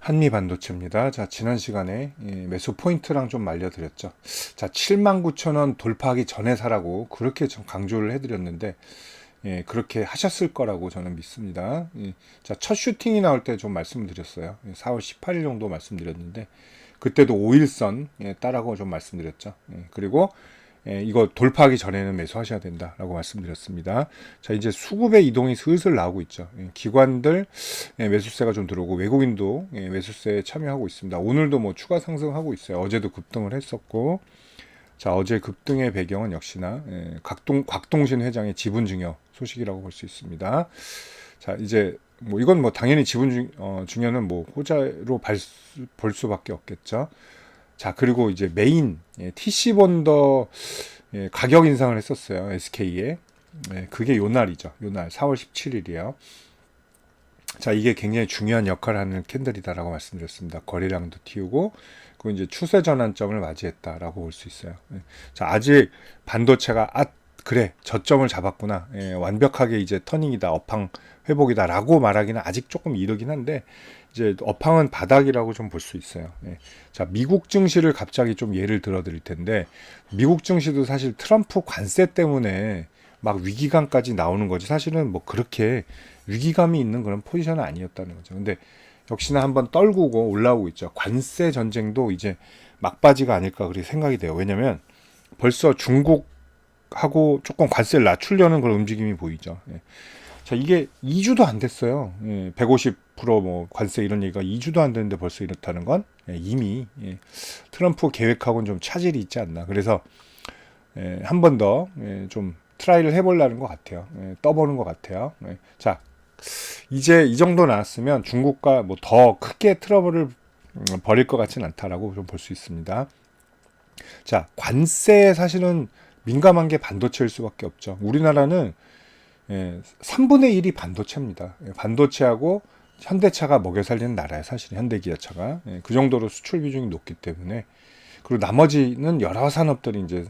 한미반도체입니다. 자, 지난 시간에 매수 포인트랑 좀 알려드렸죠. 자, 79,000원 돌파하기 전에 사라고 그렇게 좀 강조를 해드렸는데, 그렇게 하셨을 거라고 저는 믿습니다. 자, 첫 슈팅이 나올 때 좀 말씀을 드렸어요. 4월 18일 정도 말씀드렸는데, 그때도 5일선 따라고 좀 말씀드렸죠. 그리고 이거 돌파하기 전에는 매수하셔야 된다라고 말씀드렸습니다. 자, 이제 수급의 이동이 슬슬 나오고 있죠. 기관들 매수세가 좀 들어오고 외국인도 매수세에 참여하고 있습니다. 오늘도 뭐 추가 상승하고 있어요. 어제도 급등을 했었고, 자, 어제 급등의 배경은 역시나 곽동신 회장의 지분 증여 소식이라고 볼 수 있습니다. 자, 이제 뭐 이건 뭐 당연히 증여는 뭐 호재로 볼 수밖에 없겠죠. 자, 그리고 이제 메인 TC본더 가격 인상을 했었어요. SK에. 그게 요 날이죠. 요 날 4월 17일이에요. 자, 이게 굉장히 중요한 역할을 하는 캔들이다라고 말씀드렸습니다. 거래량도 튀우고, 그 이제 추세 전환점을 맞이했다라고 볼 수 있어요. 자, 아직 반도체가 그래, 저점을 잡았구나. 완벽하게 이제 터닝이다, 업황 회복이다라고 말하기는 아직 조금 이르긴 한데, 이제 업황은 바닥이라고 좀 볼 수 있어요. 자, 미국 증시를 갑자기 좀 예를 들어 드릴 텐데, 미국 증시도 사실 트럼프 관세 때문에 막 위기감까지 나오는 거지, 사실은 뭐 그렇게 위기감이 있는 그런 포지션은 아니었다는 거죠. 근데 역시나 한번 떨구고 올라오고 있죠. 관세 전쟁도 이제 막바지가 아닐까 그렇게 생각이 돼요. 왜냐면 벌써 중국하고 조금 관세를 낮추려는 그런 움직임이 보이죠. 자, 이게 2주도 안 됐어요. 150%뭐 관세 이런 얘기가 2주도 안 됐는데 벌써 이렇다는 건 이미 트럼프 계획하고는 좀 차질이 있지 않나. 그래서 한 번 더 좀 트라이를 해보려는 것 같아요. 떠보는 것 같아요. 자, 이제 이 정도 나왔으면 중국과 뭐 더 크게 트러블을 벌일 것 같지는 않다라고 좀 볼 수 있습니다. 자, 관세에 사실은 민감한 게 반도체일 수밖에 없죠. 우리나라는 3분의 1이 반도체입니다. 반도체하고 현대차가 먹여 살리는 나라예요. 사실 현대기아차가. 그 정도로 수출 비중이 높기 때문에. 그리고 나머지는 여러 산업들이 이제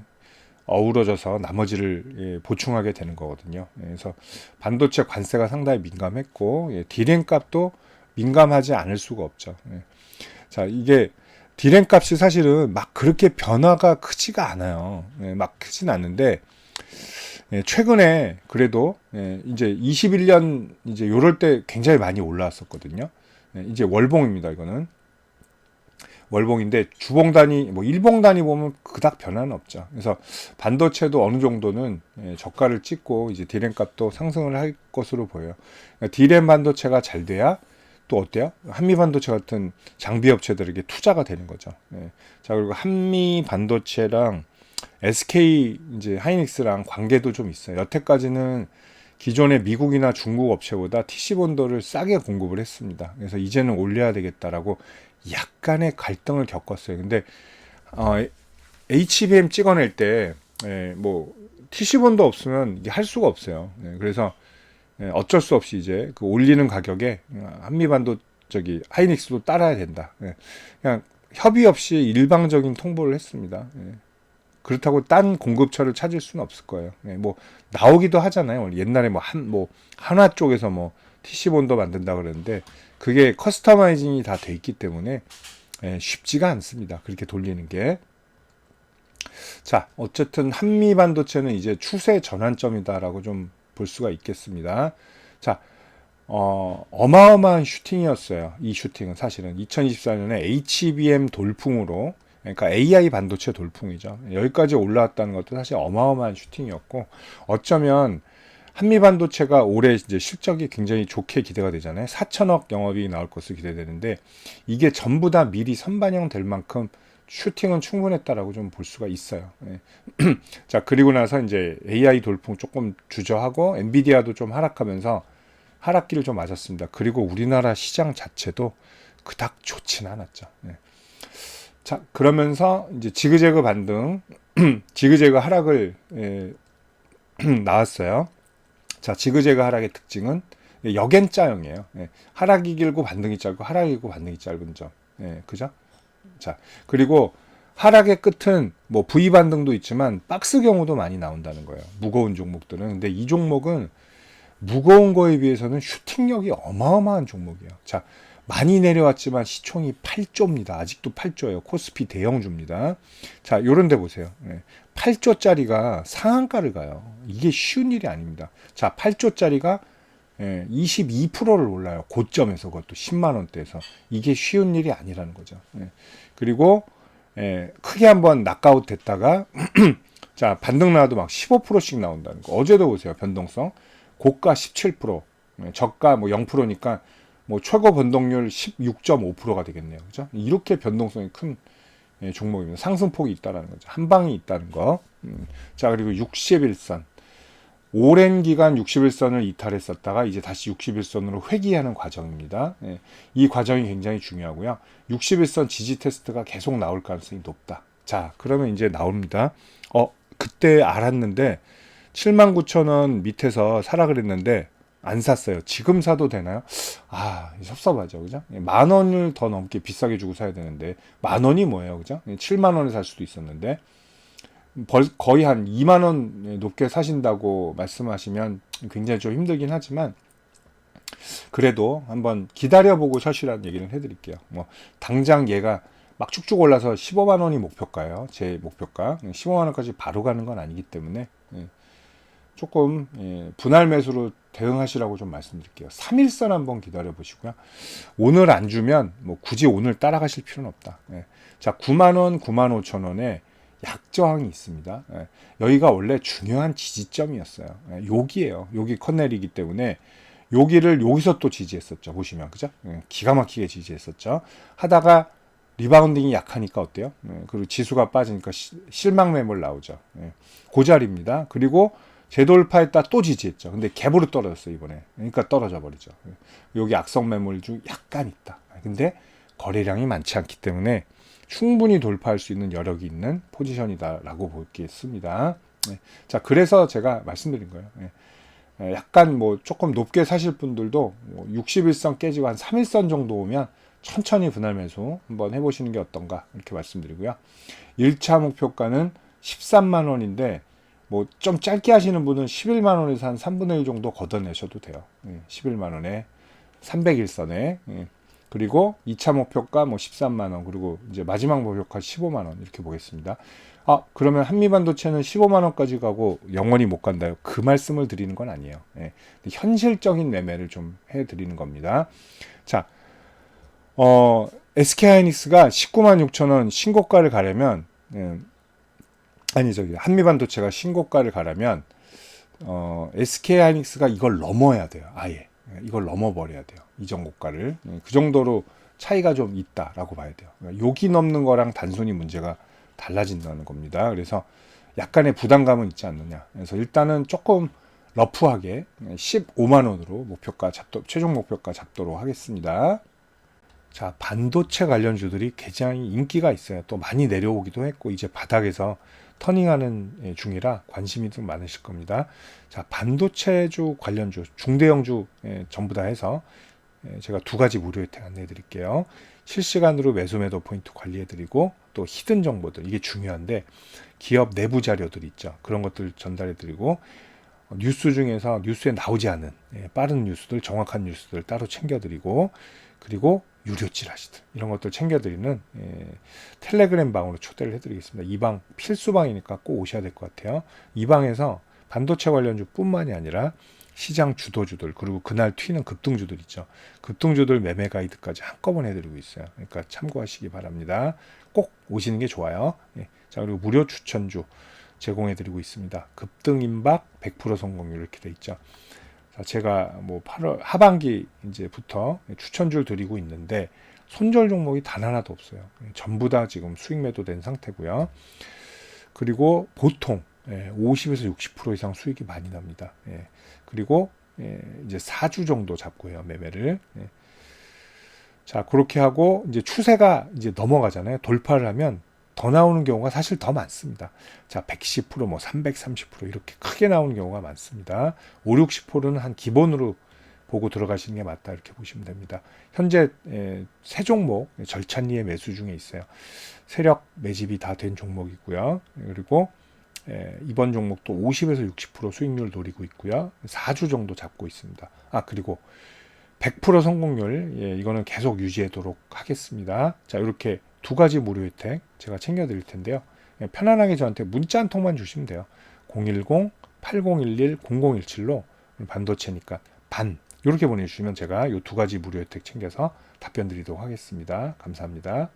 어우러져서 나머지를 보충하게 되는 거거든요. 그래서 반도체 관세가 상당히 민감했고, 디램 값도 민감하지 않을 수가 없죠. 자, 이게 디램 값이 사실은 막 그렇게 변화가 크지가 않아요. 막 크진 않는데, 최근에 그래도 이제 21년 이제 요럴 때 굉장히 많이 올라왔었거든요. 이제 월봉입니다. 이거는 월봉인데 주봉 단위 뭐 일봉 단위 보면 그닥 변화는 없죠. 그래서 반도체도 어느 정도는 저가를 찍고 이제 디램 값도 상승을 할 것으로 보여요. 그러니까 디램 반도체가 잘 돼야 또 어때요? 한미 반도체 같은 장비 업체들에게 투자가 되는 거죠. 자, 그리고 한미 반도체랑 SK 이제 하이닉스랑 관계도 좀 있어요. 여태까지는 기존의 미국이나 중국 업체보다 TC본더를 싸게 공급을 했습니다. 그래서 이제는 올려야 되겠다라고 약간의 갈등을 겪었어요. 근데 HBM 찍어낼 때 뭐 TC본더 없으면 이게 할 수가 없어요. 그래서 어쩔 수 없이 이제 그 올리는 가격에 한미반도 하이닉스도 따라야 된다. 그냥 협의 없이 일방적인 통보를 했습니다. 그렇다고 딴 공급처를 찾을 수는 없을 거예요. 뭐 나오기도 하잖아요. 옛날에 뭐 한화 쪽에서 뭐 TC본더 만든다 그러는데 그게 커스터마이징이 다 돼 있기 때문에 쉽지가 않습니다. 그렇게 돌리는 게. 자, 어쨌든 한미 반도체는 이제 추세 전환점이다라고 좀 볼 수가 있겠습니다. 자, 어마어마한 슈팅이었어요. 이 슈팅은 사실은 2024년에 HBM 돌풍으로, 그러니까 AI 반도체 돌풍이죠. 여기까지 올라왔다는 것도 사실 어마어마한 슈팅이었고, 어쩌면 한미 반도체가 올해 이제 실적이 굉장히 좋게 기대가 되잖아요. 4천억 영업이익 나올 것으로 기대되는데, 이게 전부 다 미리 선반영 될 만큼 슈팅은 충분했다라고 좀 볼 수가 있어요. 자, 그리고 나서 이제 AI 돌풍 조금 주저하고 엔비디아도 좀 하락하면서 하락기를 좀 맞았습니다. 그리고 우리나라 시장 자체도 그닥 좋진 않았죠. 자, 그러면서 이제 지그재그 반등, 지그재그 하락을 나왔어요. 자, 지그재그 하락의 특징은 역N자형이에요. 하락이 길고 반등이 짧고 하락이 길고 반등이 짧은 점. 그죠? 자, 그리고 하락의 끝은 뭐 V 반등도 있지만 박스 경우도 많이 나온다는 거예요. 무거운 종목들은. 근데 이 종목은 무거운 거에 비해서는 슈팅력이 어마어마한 종목이에요. 자, 많이 내려왔지만 시총이 8조입니다. 아직도 8조예요. 코스피 대형주입니다. 자, 요런 데 보세요. 8조짜리가 상한가를 가요. 이게 쉬운 일이 아닙니다. 자, 8조짜리가 22%를 올라요. 고점에서, 그것도 10만 원대에서. 이게 쉬운 일이 아니라는 거죠. 그리고 크게 한번 낙아웃 됐다가 자, 반등 나와도 막 15%씩 나온다는 거. 어제도 보세요. 변동성. 고가 17%, 저가 뭐 0%니까 뭐 최고 변동률 16.5%가 되겠네요. 그죠? 이렇게 변동성이 큰 종목입니다. 상승폭이 있다는 거죠. 한 방이 있다는 거. 자, 그리고 60일선. 오랜 기간 60일선을 이탈했었다가 이제 다시 60일선으로 회귀하는 과정입니다. 이 과정이 굉장히 중요하고요. 60일선 지지 테스트가 계속 나올 가능성이 높다. 자, 그러면 이제 나옵니다. 그때 알았는데 79,000원 밑에서 사라 그랬는데 안 샀어요. 지금 사도 되나요? 섭섭하죠. 그죠? 10,000원을 더 넘게 비싸게 주고 사야 되는데 10,000원이 뭐예요? 그죠? 70,000원에 살 수도 있었는데 거의 한 20,000원 높게 사신다고 말씀하시면 굉장히 좀 힘들긴 하지만 그래도 한번 기다려보고 사시라는 얘기를 해드릴게요. 뭐 당장 얘가 막 쭉쭉 올라서 150,000원이 목표가예요. 제 목표가 150,000원까지 바로 가는 건 아니기 때문에 조금 분할 매수로 대응하시라고 좀 말씀드릴게요. 3일선 한번 기다려 보시고요. 오늘 안 주면 뭐 굳이 오늘 따라가실 필요는 없다. 자, 90,000원, 95,000원에 약저항이 있습니다. 여기가 원래 중요한 지지점이었어요. 여기에요. 여기 컷넬이기 때문에 여기를 여기서 또 지지했었죠. 보시면 그죠? 기가 막히게 지지했었죠. 하다가 리바운딩이 약하니까 어때요? 그리고 지수가 빠지니까 실망 매물 나오죠. 그 자리입니다. 그리고 재돌파했다 또 지지했죠. 근데 갭으로 떨어졌어요, 이번에. 그러니까 떨어져 버리죠. 여기 악성 매물 중 약간 있다. 근데 거래량이 많지 않기 때문에 충분히 돌파할 수 있는 여력이 있는 포지션이다라고 보겠습니다. 자, 그래서 제가 말씀드린 거예요. 약간 뭐 조금 높게 사실 분들도 60일선 깨지고 한 3일선 정도 오면 천천히 분할 매수 한번 해보시는 게 어떤가 이렇게 말씀드리고요. 1차 목표가는 13만 원인데 뭐 좀 짧게 하시는 분은 11만 원에서 한 3분의 1 정도 걷어내셔도 돼요. 11만 원에 300일선에 그리고 2차 목표가 뭐 13만 원 그리고 이제 마지막 목표가 15만 원 이렇게 보겠습니다. 그러면 한미반도체는 15만 원까지 가고 영원히 못 간다요. 그 말씀을 드리는 건 아니에요. 현실적인 매매를 좀 해드리는 겁니다. 자, SK하이닉스가 19만 6천 원 신고가를 가려면 한미반도체가 신고가를 가려면 SK하이닉스가 이걸 넘어야 돼요. 아예 이걸 넘어버려야 돼요. 이전 고가를. 그 정도로 차이가 좀 있다라고 봐야 돼요. 여기 넘는 거랑 단순히 문제가 달라진다는 겁니다. 그래서 약간의 부담감은 있지 않느냐. 그래서 일단은 조금 러프하게 15만 원으로 최종 목표가 잡도록 하겠습니다. 자, 반도체 관련주들이 굉장히 인기가 있어요. 또 많이 내려오기도 했고 이제 바닥에서 터닝하는 중이라 관심이 좀 많으실 겁니다. 자, 반도체주 관련주, 중대형주 전부 다 해서 제가 2가지 무료 혜택 안내해 드릴게요. 실시간으로 매수 매도 포인트 관리해 드리고 또 히든 정보들, 이게 중요한데 기업 내부 자료들 있죠. 그런 것들 전달해 드리고 뉴스 중에서 뉴스에 나오지 않은 빠른 뉴스들, 정확한 뉴스들 따로 챙겨 드리고 그리고 유료 찌라시들 이런 것들 챙겨드리는 텔레그램 방으로 초대를 해드리겠습니다. 이 방 필수방이니까 꼭 오셔야 될 것 같아요. 이 방에서 반도체 관련주 뿐만이 아니라 시장 주도주들 그리고 그날 튀는 급등주들 있죠. 급등주들 매매 가이드까지 한꺼번에 해드리고 있어요. 그러니까 참고하시기 바랍니다. 꼭 오시는 게 좋아요. 자, 그리고 무료 추천주 제공해드리고 있습니다. 급등 임박 100% 성공률 이렇게 돼 있죠. 제가 뭐 8월 하반기 이제부터 추천주를 드리고 있는데 손절 종목이 단 하나도 없어요. 전부 다 지금 수익 매도된 상태고요. 그리고 보통 50에서 60% 이상 수익이 많이 납니다. 그리고 이제 4주 정도 잡고 해요, 매매를. 자, 그렇게 하고 이제 추세가 이제 넘어가잖아요. 돌파를 하면 더 나오는 경우가 사실 더 많습니다. 자, 110%, 뭐 330% 이렇게 크게 나오는 경우가 많습니다. 5, 60%는 한 기본으로 보고 들어가시는 게 맞다 이렇게 보시면 됩니다. 현재 세 종목 절찬리에 매수 중에 있어요. 세력 매집이 다 된 종목이고요. 그리고 이번 종목도 50에서 60% 수익률 노리고 있고요. 4주 정도 잡고 있습니다. 그리고 100% 성공률, 예, 이거는 계속 유지하도록 하겠습니다. 자, 이렇게 두 가지 무료 혜택 제가 챙겨드릴 텐데요. 예, 편안하게 저한테 문자 한 통만 주시면 돼요. 010-8011-0017로 반도체니까 반 이렇게 보내주시면 제가 이 두 가지 무료 혜택 챙겨서 답변 드리도록 하겠습니다. 감사합니다.